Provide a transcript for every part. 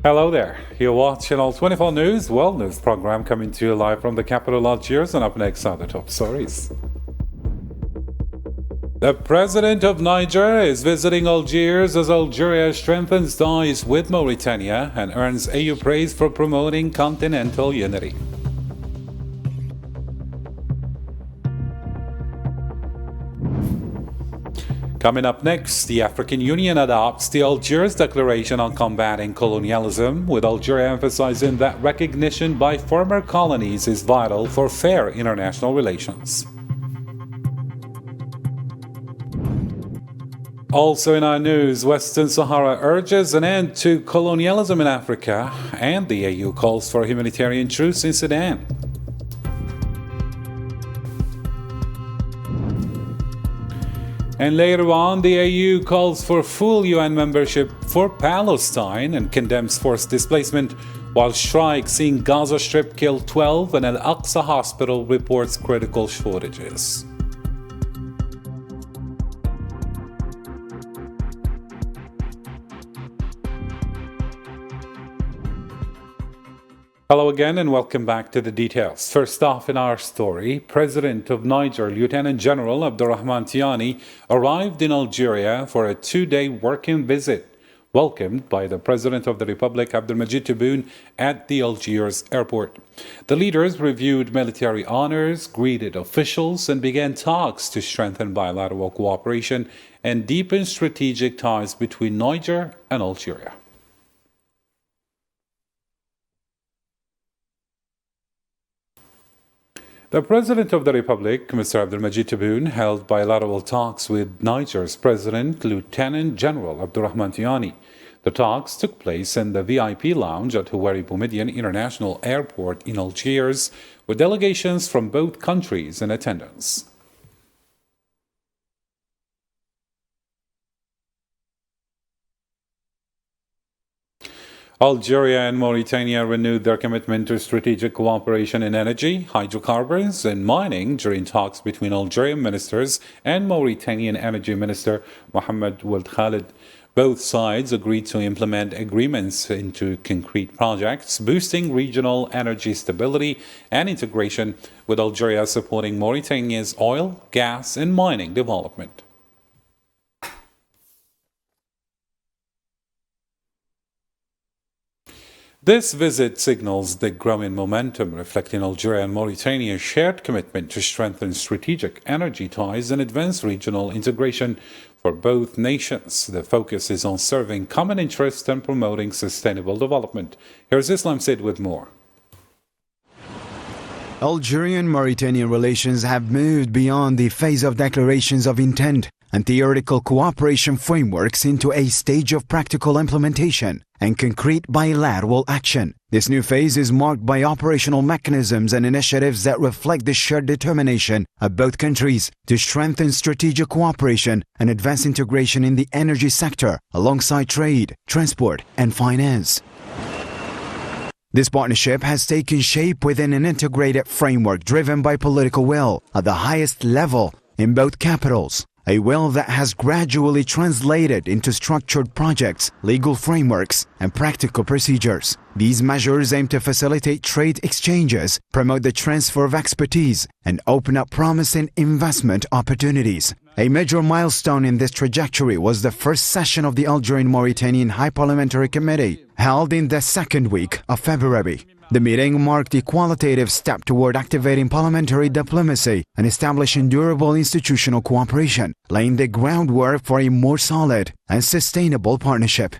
Hello there. You're watching All 24 News, World News program coming to you live from the capital Algiers, and up next are the top stories. The president of Niger is visiting Algiers as Algeria strengthens ties with Mauritania and earns AU praise for promoting continental unity. Coming up next, the African Union adopts the Algiers Declaration on Combating Colonialism, with Algeria emphasizing that recognition by former colonies is vital for fair international relations. Also in our news, Western Sahara urges an end to colonialism in Africa, and the AU calls for a humanitarian truce in Sudan. And later on, the AU calls for full UN membership for Palestine and condemns forced displacement, while strikes in Gaza Strip killed 12 and Al-Aqsa Hospital reports critical shortages. Hello again and welcome back to the details. First off in our story, President of Niger, Lieutenant General Abdurrahman Tiani, arrived in Algeria for a 2-day working visit, welcomed by the President of the Republic, Abdelmajid Tebboune, at the Algiers airport. The leaders reviewed military honors, greeted officials, and began talks to strengthen bilateral cooperation and deepen strategic ties between Niger and Algeria. The President of the Republic, Mr. Abdelmajid Tebboune, held bilateral talks with Niger's President, Lieutenant General Abdurrahman Tiani. The talks took place in the VIP lounge at Houari Boumediene International Airport in Algiers, with delegations from both countries in attendance. Algeria and Mauritania renewed their commitment to strategic cooperation in energy, hydrocarbons, and mining during talks between Algerian ministers and Mauritanian Energy Minister Mohamed Ould Khaled. Both sides agreed to implement agreements into concrete projects, boosting regional energy stability and integration, with Algeria supporting Mauritania's oil, gas, and mining development. This visit signals the growing momentum, reflecting Algeria and Mauritania's shared commitment to strengthen strategic energy ties and advance regional integration for both nations. The focus is on serving common interests and promoting sustainable development. Here's Islam Said with more. Algerian-Mauritanian relations have moved beyond the phase of declarations of intent and theoretical cooperation frameworks into a stage of practical implementation and concrete bilateral action. This new phase is marked by operational mechanisms and initiatives that reflect the shared determination of both countries to strengthen strategic cooperation and advance integration in the energy sector alongside trade, transport, and finance. This partnership has taken shape within an integrated framework driven by political will at the highest level in both capitals. A will that has gradually translated into structured projects, legal frameworks, and practical procedures. These measures aim to facilitate trade exchanges, promote the transfer of expertise, and open up promising investment opportunities. A major milestone in this trajectory was the first session of the Algerian-Mauritanian High Parliamentary Committee, held in the second week of February. The meeting marked a qualitative step toward activating parliamentary diplomacy and establishing durable institutional cooperation, laying the groundwork for a more solid and sustainable partnership.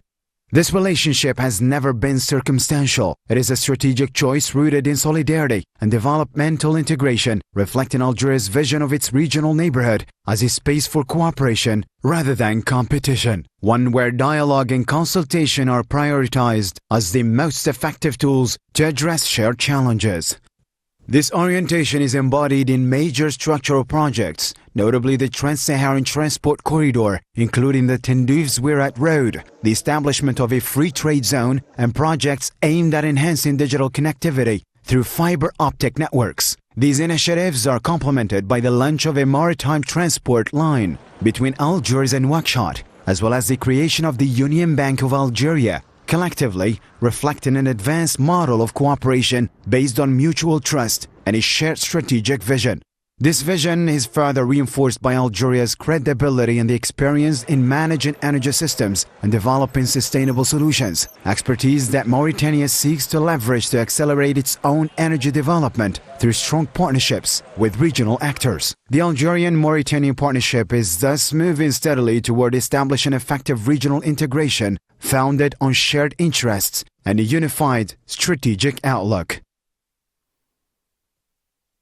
This relationship has never been circumstantial. It is a strategic choice rooted in solidarity and developmental integration, reflecting Algeria's vision of its regional neighborhood as a space for cooperation rather than competition, one where dialogue and consultation are prioritized as the most effective tools to address shared challenges. This orientation is embodied in major structural projects, notably the Trans-Saharan Transport Corridor, including the Tindouf-Zouirat Road, the establishment of a free trade zone, and projects aimed at enhancing digital connectivity through fiber optic networks. These initiatives are complemented by the launch of a maritime transport line between Algiers and Nouakchott, as well as the creation of the Union Bank of Algeria, collectively reflecting an advanced model of cooperation based on mutual trust and a shared strategic vision. This vision is further reinforced by Algeria's credibility and the experience in managing energy systems and developing sustainable solutions, expertise that Mauritania seeks to leverage to accelerate its own energy development through strong partnerships with regional actors. The Algerian-Mauritanian partnership is thus moving steadily toward establishing effective regional integration founded on shared interests and a unified strategic outlook.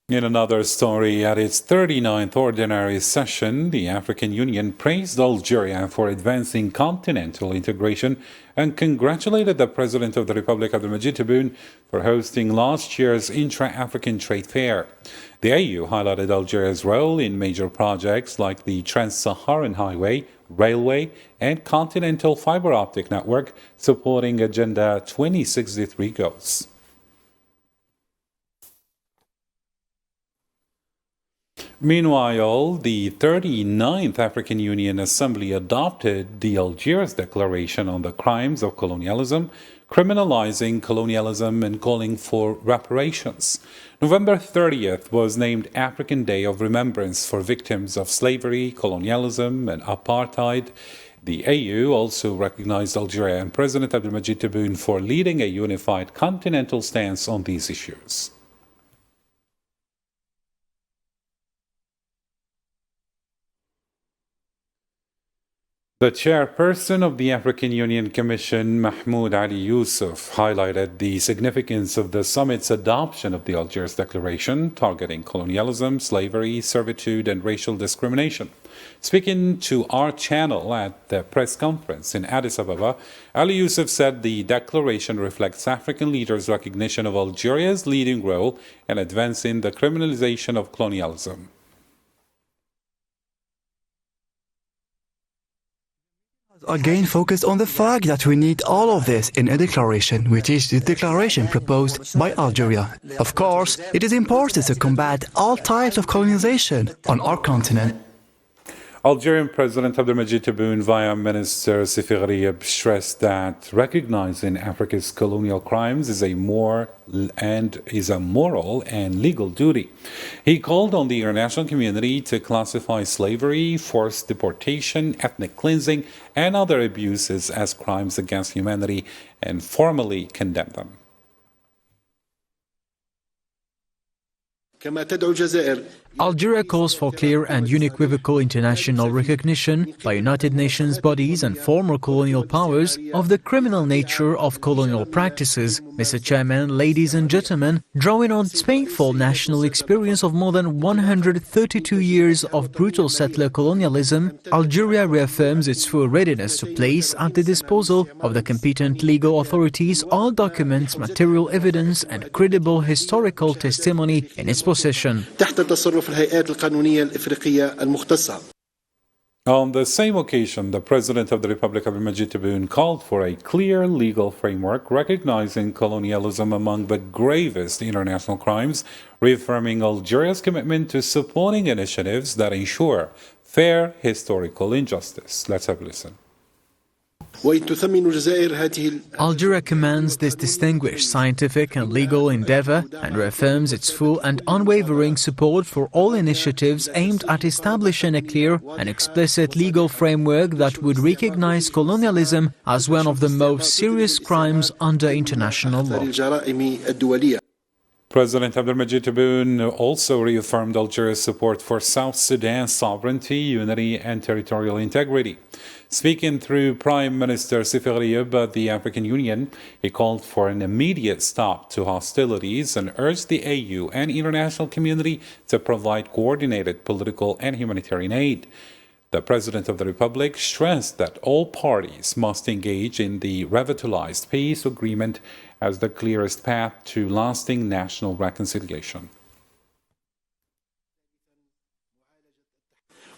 In another story, at its 39th ordinary session, the African Union praised Algeria for advancing continental integration and congratulated the President of the Republic, Abdelmadjid Tebboune, for hosting last year's intra-African trade fair. The AU highlighted Algeria's role in major projects like the Trans-Saharan Highway, railway, and continental fiber optic network, supporting Agenda 2063 goals. Meanwhile, the 39th African Union Assembly adopted the Algiers Declaration on the Crimes of Colonialism, criminalizing colonialism and calling for reparations. November 30th was named African Day of Remembrance for victims of slavery, colonialism, and apartheid. The AU also recognized Algeria and President Abdelmadjid Tebboune for leading a unified continental stance on these issues. The chairperson of the African Union Commission, Mahmoud Ali Yusuf, highlighted the significance of the summit's adoption of the Algiers Declaration, targeting colonialism, slavery, servitude, and racial discrimination. Speaking to our channel at the press conference in Addis Ababa, Ali Yusuf said the declaration reflects African leaders' recognition of Algeria's leading role in advancing the criminalization of colonialism. Again focused on the fact that we need all of this in a declaration, which is the declaration proposed by Algeria. Of course, it is important to combat all types of colonization on our continent. Algerian President Abdelmadjid Tebboune via Minister Seferi stressed that recognizing Africa's colonial crimes is a moral and legal duty. He called on the international community to classify slavery, forced deportation, ethnic cleansing, and other abuses as crimes against humanity and formally condemn them. Algeria calls for clear and unequivocal international recognition by United Nations bodies and former colonial powers of the criminal nature of colonial practices. Mr. Chairman, ladies and gentlemen, drawing on its painful national experience of more than 132 years of brutal settler colonialism, Algeria reaffirms its full readiness to place at the disposal of the competent legal authorities all documents, material evidence, and credible historical testimony in its possession. On the same occasion, the President of the Republic, Abdelmadjid Tebboune, called for a clear legal framework recognizing colonialism among the gravest international crimes, reaffirming Algeria's commitment to supporting initiatives that ensure fair historical injustice. Let's have a listen. Algeria commends this distinguished scientific and legal endeavor and reaffirms its full and unwavering support for all initiatives aimed at establishing a clear and explicit legal framework that would recognize colonialism as one of the most serious crimes under international law. President Abdelmadjid Tebboune also reaffirmed Algeria's support for South Sudan's sovereignty, unity, and territorial integrity. Speaking through Prime Minister Seferi at the African Union, he called for an immediate stop to hostilities and urged the AU and international community to provide coordinated political and humanitarian aid. The President of the Republic stressed that all parties must engage in the revitalized peace agreement as the clearest path to lasting national reconciliation.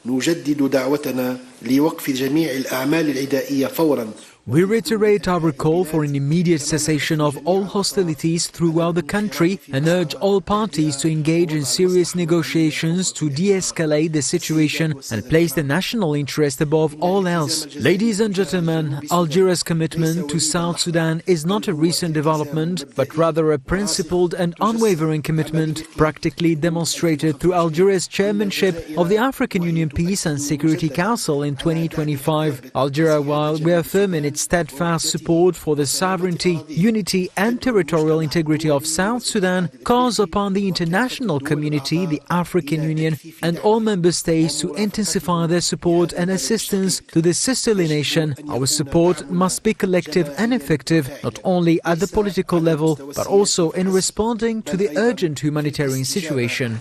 نجدد دعوتنا لوقف جميع الأعمال العدائية فورا We reiterate our call for an immediate cessation of all hostilities throughout the country and urge all parties to engage in serious negotiations to de-escalate the situation and place the national interest above all else. Ladies and gentlemen, Algeria's commitment to South Sudan is not a recent development, but rather a principled and unwavering commitment practically demonstrated through Algeria's chairmanship of the African Union Peace and Security Council in 2025. Algeria, while reaffirming its steadfast support for the sovereignty, unity and territorial integrity of South Sudan, calls upon the international community, the African Union and all member states to intensify their support and assistance to this sisterly nation. Our support must be collective and effective, not only at the political level, but also in responding to the urgent humanitarian situation.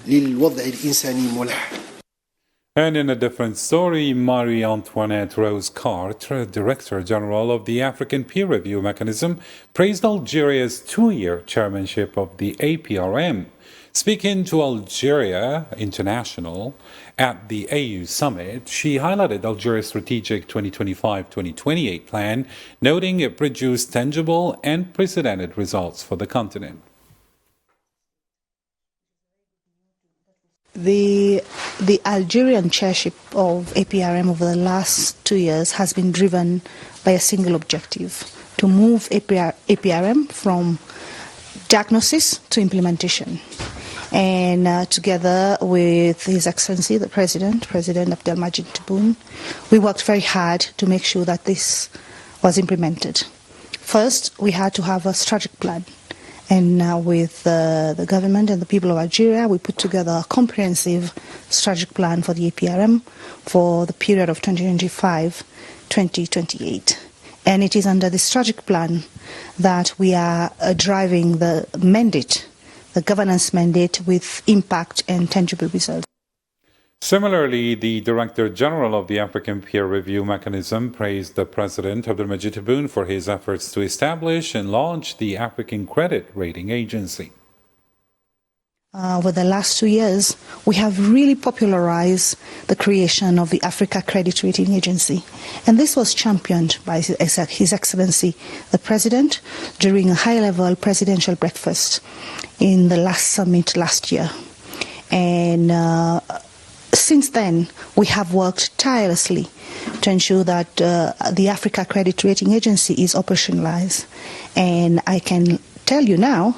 And in a different story, Marie-Antoinette Rose-Cartre, Director General of the African Peer Review Mechanism, praised Algeria's two-year chairmanship of the APRM. Speaking to Algeria International at the AU Summit, she highlighted Algeria's strategic 2025-2028 plan, noting it produced tangible and precedented results for the continent. The Algerian chairship of APRM over the last 2 years has been driven by a single objective: to move APRM from diagnosis to implementation. And together with His Excellency, the President Abdelmadjid Tebboune, we worked very hard to make sure that this was implemented. First, we had to have a strategic plan. And with the government and the people of Algeria, we put together a comprehensive strategic plan for the APRM for the period of 2025-2028. And it is under the strategic plan that we are driving the mandate, the governance mandate, with impact and tangible results. Similarly, the Director General of the African Peer Review Mechanism praised the President Abdelmadjid Tebboune for his efforts to establish and launch the African Credit Rating Agency. Over the last 2 years, we have really popularized the creation of the Africa Credit Rating Agency. And this was championed by His Excellency, the President, during a high-level presidential breakfast in the last summit last year. And since then, we have worked tirelessly to ensure that the Africa Credit Rating Agency is operationalized. And I can tell you now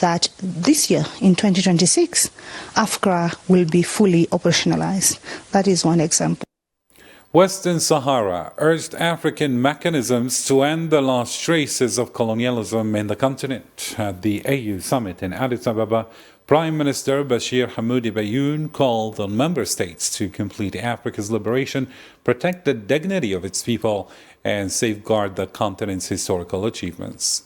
that this year, in 2026, AFCRA will be fully operationalized. That is one example. Western Sahara urged African mechanisms to end the lost traces of colonialism in the continent. At the AU Summit in Addis Ababa, Prime Minister Bashir Hammoudi Bayoun called on member states to complete Africa's liberation, protect the dignity of its people, and safeguard the continent's historical achievements.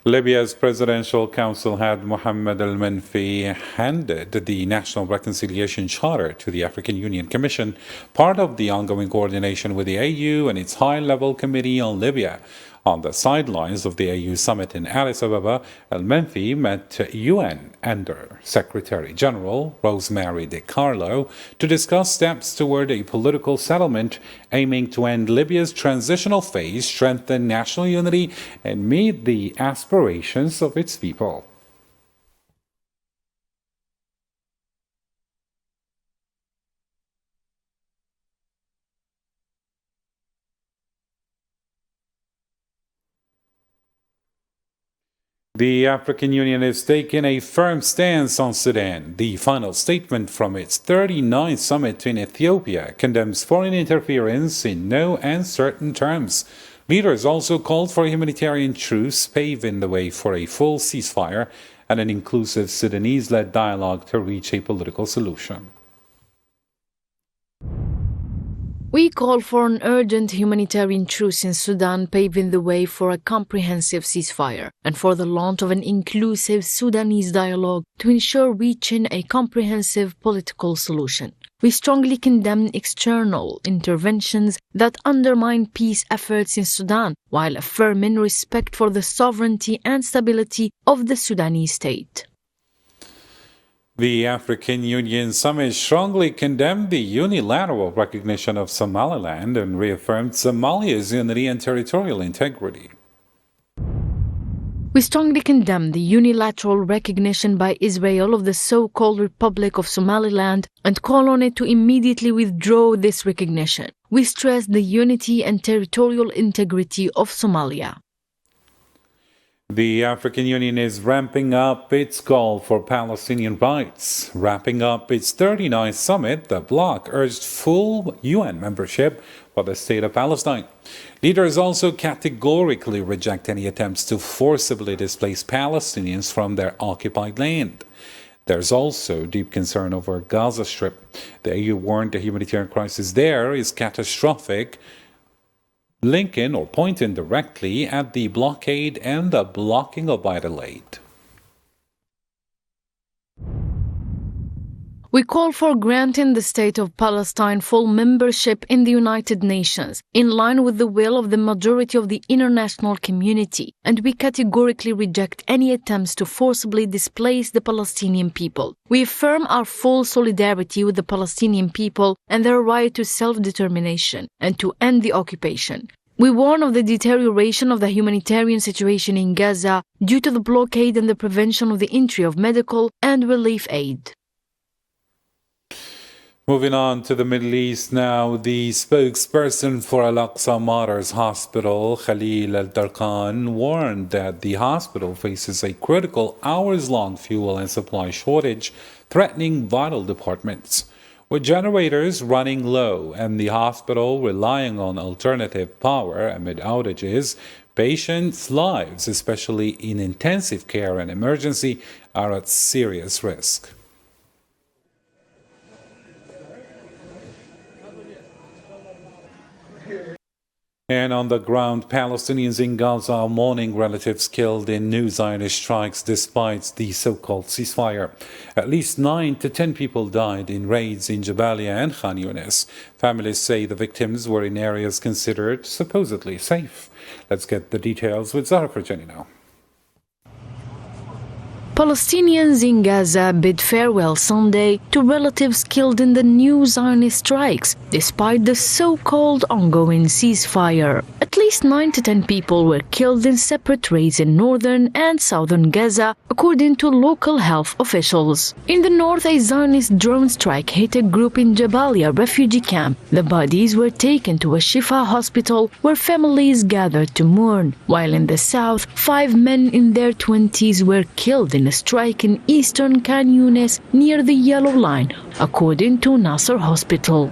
Libya's Presidential Council head Mohammed al-Menfi handed the National Reconciliation Charter to the African Union Commission, part of the ongoing coordination with the AU and its high-level committee on Libya. On the sidelines of the AU summit in Addis Ababa, al-Menfi met UN Under-Secretary General Rosemary DiCarlo to discuss steps toward a political settlement aiming to end Libya's transitional phase, strengthen national unity, and meet the aspirations of its people. The African Union is taking a firm stance on Sudan. The final statement from its 39th summit in Ethiopia condemns foreign interference in no uncertain terms. Leaders also called for a humanitarian truce, paving the way for a full ceasefire and an inclusive Sudanese-led dialogue to reach a political solution. We call for an urgent humanitarian truce in Sudan, paving the way for a comprehensive ceasefire and for the launch of an inclusive Sudanese dialogue to ensure reaching a comprehensive political solution. We strongly condemn external interventions that undermine peace efforts in Sudan while affirming respect for the sovereignty and stability of the Sudanese state. The African Union summit strongly condemned the unilateral recognition of Somaliland and reaffirmed Somalia's unity and territorial integrity. We strongly condemn the unilateral recognition by Israel of the so-called Republic of Somaliland and call on it to immediately withdraw this recognition. We stress the unity and territorial integrity of Somalia. The African Union is ramping up its call for Palestinian rights. Wrapping up its 39th summit, the bloc urged full UN membership for the state of Palestine. Leaders also categorically reject any attempts to forcibly displace Palestinians from their occupied land. There's also deep concern over Gaza Strip. The EU warned the humanitarian crisis there is catastrophic, linking or pointing directly at the blockade and the blocking of vital aid. We call for granting the State of Palestine full membership in the United Nations, in line with the will of the majority of the international community, and we categorically reject any attempts to forcibly displace the Palestinian people. We affirm our full solidarity with the Palestinian people and their right to self-determination and to end the occupation. We warn of the deterioration of the humanitarian situation in Gaza due to the blockade and the prevention of the entry of medical and relief aid. Moving on to the Middle East now, the spokesperson for Al-Aqsa Martyrs Hospital, Khalil Al-Darkhan, warned that the hospital faces a critical hours-long fuel and supply shortage, threatening vital departments. With generators running low and the hospital relying on alternative power amid outages, patients' lives, especially in intensive care and emergency, are at serious risk. And on the ground, Palestinians in Gaza are mourning relatives killed in new Zionist strikes despite the so-called ceasefire. At least 9 to 10 people died in raids in Jabalia and Khan Yunis. Families say the victims were in areas considered supposedly safe. Let's get the details with Zahra Farjani now. Palestinians in Gaza bid farewell Sunday to relatives killed in the new Zionist strikes, despite the so-called ongoing ceasefire. At least 9 to 10 people were killed in separate raids in northern and southern Gaza, according to local health officials. In the north, a Zionist drone strike hit a group in Jabalia refugee camp. The bodies were taken to a Shifa hospital where families gathered to mourn, while in the south, 5 men in their 20s were killed in a strike in eastern Khan Yunis near the Yellow Line, according to Nasser Hospital.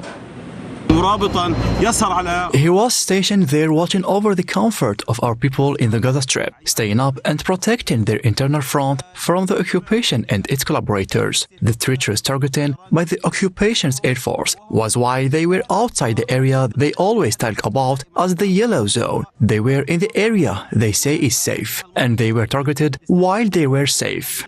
He was stationed there watching over the comfort of our people in the Gaza Strip, staying up and protecting their internal front from the occupation and its collaborators. The treacherous targeting by the occupation's air force was why they were outside the area they always talk about as the yellow zone. They were in the area they say is safe, and they were targeted while they were safe.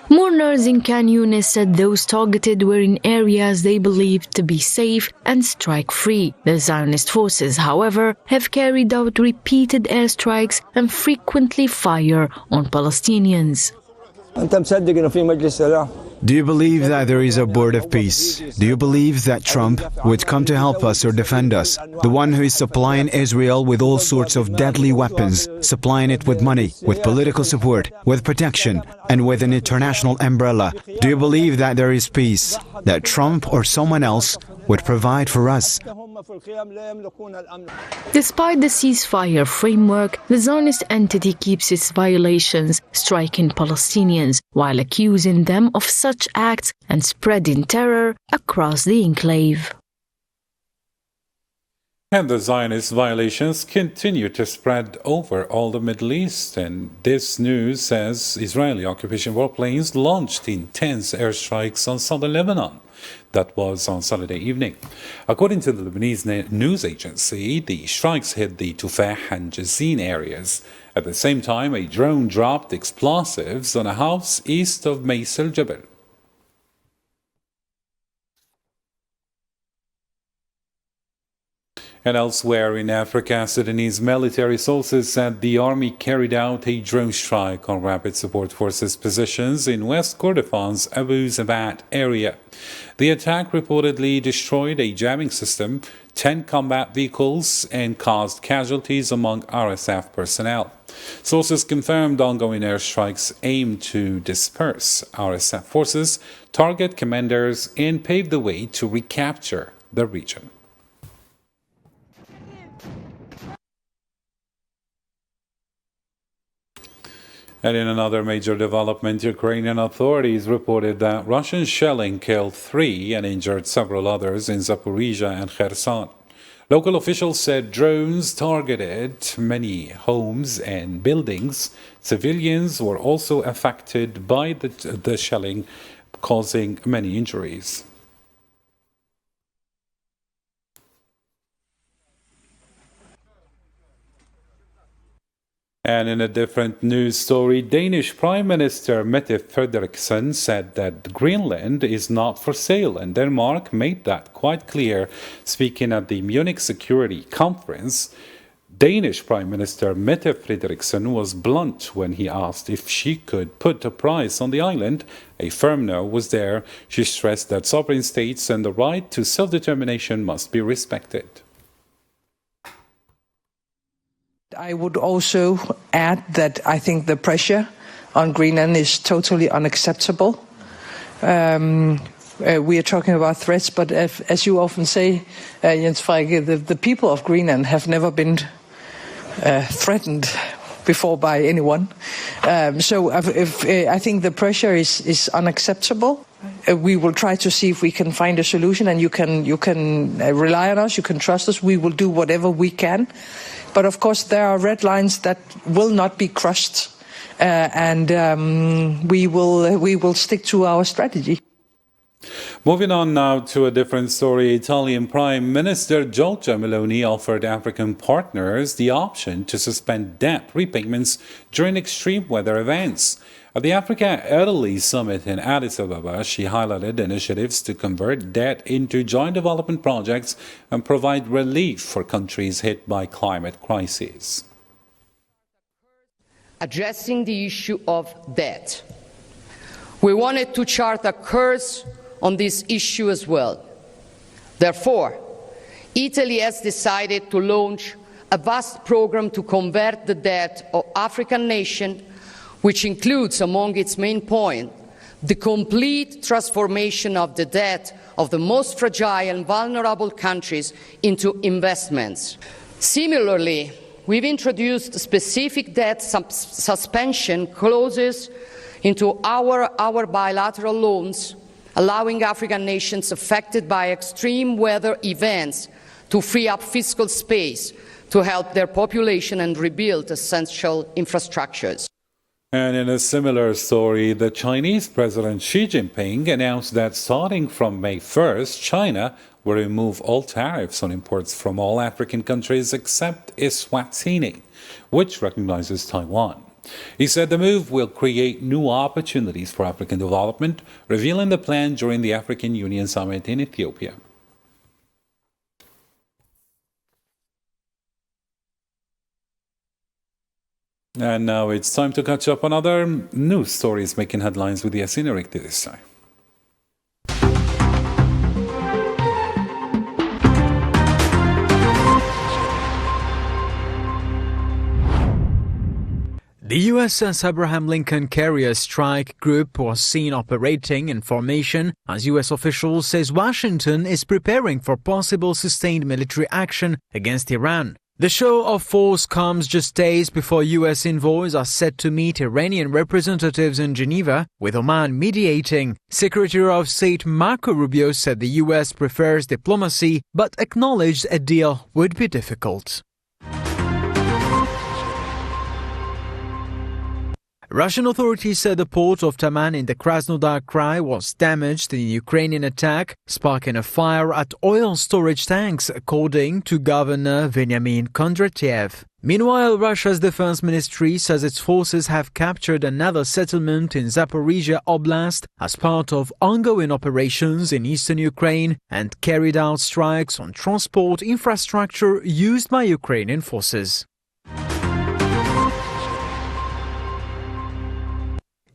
Mourners in Khan Yunis said those targeted were in areas they believed to be safe and strike-free. The Zionist forces, however, have carried out repeated airstrikes and frequently fire on Palestinians. Do you believe that there is a board of peace? Do you believe that Trump would come to help us or defend us? The one who is supplying Israel with all sorts of deadly weapons, supplying it with money, with political support, with protection, and with an international umbrella. Do you believe that there is peace? That Trump or someone else would provide for us? Despite the ceasefire framework, the Zionist entity keeps its violations, striking Palestinians while accusing them of such acts and spreading terror across the enclave. And the Zionist violations continue to spread over all the Middle East. And this news says Israeli occupation warplanes launched intense airstrikes on southern Lebanon. That was on Saturday evening. According to the Lebanese news agency, the strikes hit the Tufah and Jazin areas. At the same time, a drone dropped explosives on a house east of Mays el-Jabal. And elsewhere in Africa, Sudanese military sources said the army carried out a drone strike on Rapid Support Forces positions in West Kordofan's Abu Zabat area. The attack reportedly destroyed a jamming system, 10 combat vehicles, and caused casualties among RSF personnel. Sources confirmed ongoing airstrikes aim to disperse RSF forces, target commanders, and pave the way to recapture the region. And in another major development, Ukrainian authorities reported that Russian shelling killed 3 and injured several others in Zaporizhia and Kherson. Local officials said drones targeted many homes and buildings. Civilians were also affected by the shelling, causing many injuries. And in a different news story, Danish Prime Minister Mette Frederiksen said that Greenland is not for sale, and Denmark made that quite clear. Speaking at the Munich Security Conference, Danish Prime Minister Mette Frederiksen was blunt when he asked if she could put a price on the island. A firm no was there. She stressed that sovereign states and the right to self-determination must be respected. I would also add that I think the pressure on Greenland is totally unacceptable. We are talking about threats, but as you often say, Jens Frege, the people of Greenland have never been threatened before by anyone. So I think the pressure is unacceptable. We will try to see if we can find a solution, and you can rely on us, you can trust us. We will do whatever we can. But of course, there are red lines that will not be crossed, and we will stick to our strategy. Moving on now to a different story, Italian Prime Minister Giorgia Meloni offered African partners the option to suspend debt repayments during extreme weather events. At the Africa Italy Summit in Addis Ababa, she highlighted initiatives to convert debt into joint development projects and provide relief for countries hit by climate crises. Addressing the issue of debt, we wanted to chart a course on this issue as well. Therefore, Italy has decided to launch a vast program to convert the debt of African nations, which includes among its main points the complete transformation of the debt of the most fragile and vulnerable countries into investments. Similarly, we've introduced specific debt suspension clauses into our bilateral loans, allowing African nations affected by extreme weather events to free up fiscal space to help their population and rebuild essential infrastructures. And in a similar story, the Chinese President Xi Jinping announced that starting from May 1st, China will remove all tariffs on imports from all African countries except Eswatini, which recognizes Taiwan. He said the move will create new opportunities for African development, revealing the plan during the African Union Summit in Ethiopia. And now it's time to catch up on other news stories making headlines with Yasin Erikti this time. The USS Abraham Lincoln Carrier Strike Group was seen operating in formation as U.S. officials says Washington is preparing for possible sustained military action against Iran. The show of force comes just days before U.S. envoys are set to meet Iranian representatives in Geneva, with Oman mediating. Secretary of State Marco Rubio said the U.S. prefers diplomacy, but acknowledged a deal would be difficult. Russian authorities said the port of Taman in the Krasnodar Krai was damaged in a Ukrainian attack, sparking a fire at oil storage tanks, according to Governor Veniamin Kondratyev. Meanwhile, Russia's defense ministry says its forces have captured another settlement in Zaporizhia Oblast as part of ongoing operations in eastern Ukraine and carried out strikes on transport infrastructure used by Ukrainian forces.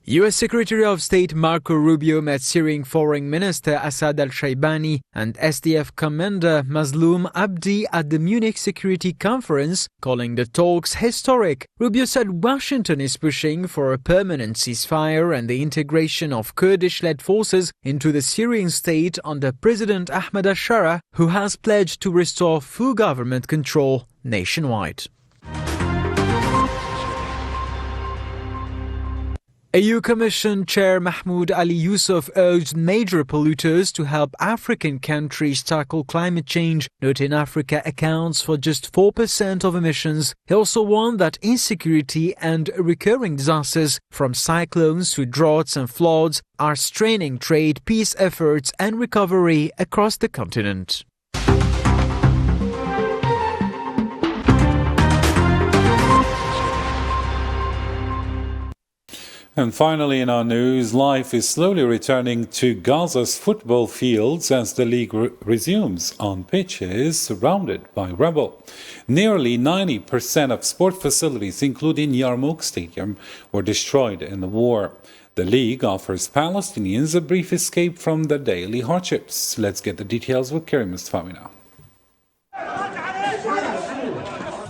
U.S. Secretary of State Marco Rubio met Syrian Foreign Minister Assad al-Shaibani and SDF Commander Mazloum Abdi at the Munich Security Conference, calling the talks historic. Rubio said Washington is pushing for a permanent ceasefire and the integration of Kurdish-led forces into the Syrian state under President Ahmed al-Shara, who has pledged to restore full government control nationwide. EU Commission Chair Mahmoud Ali Yusuf urged major polluters to help African countries tackle climate change, noting Africa accounts for just 4% of emissions. He also warned that insecurity and recurring disasters, from cyclones to droughts and floods, are straining trade, peace efforts and recovery across the continent. And finally in our news, life is slowly returning to Gaza's football fields as the league resumes on pitches surrounded by rubble. Nearly 90% of sport facilities, including Yarmouk Stadium, were destroyed in the war. The league offers Palestinians a brief escape from the daily hardships. Let's get the details with Karim Mustafa now.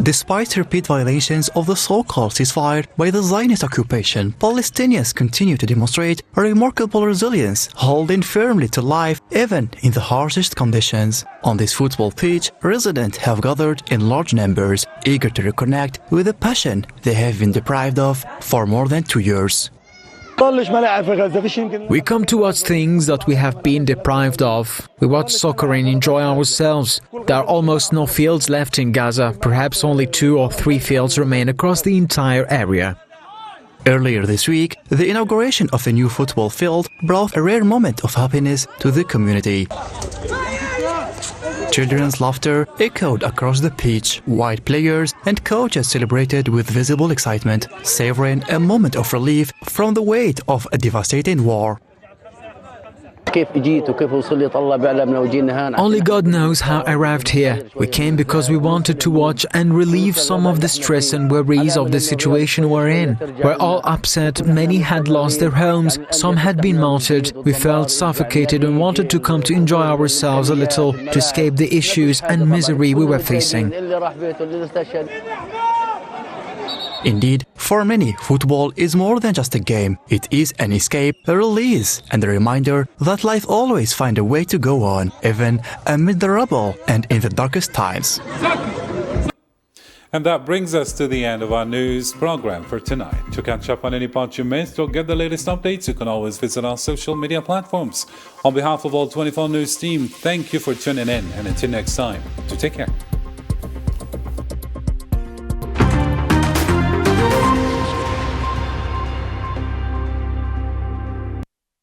Despite repeat violations of the so-called ceasefire by the Zionist occupation, Palestinians continue to demonstrate a remarkable resilience, holding firmly to life even in the harshest conditions. On this football pitch, residents have gathered in large numbers, eager to reconnect with the passion they have been deprived of for more than 2 years. We come to watch things that we have been deprived of. We watch soccer and enjoy ourselves. There are almost no fields left in Gaza. Perhaps only 2 or 3 fields remain across the entire area. Earlier this week, the inauguration of a new football field brought a rare moment of happiness to the community. Children's laughter echoed across the pitch, while players and coaches celebrated with visible excitement, savoring a moment of relief from the weight of a devastating war. Only God knows how I arrived here. We came because we wanted to watch and relieve some of the stress and worries of the situation we're in. We're all upset, many had lost their homes, some had been martyred. We felt suffocated and wanted to come to enjoy ourselves a little, to escape the issues and misery we were facing. Indeed, for many, football is more than just a game. It is an escape, a release, and a reminder that life always finds a way to go on, even amid the rubble and in the darkest times. And that brings us to the end of our news program for tonight. To catch up on any part you missed or get the latest updates, you can always visit our social media platforms. On behalf of all 24 News team, thank you for tuning in, and until next time, take care.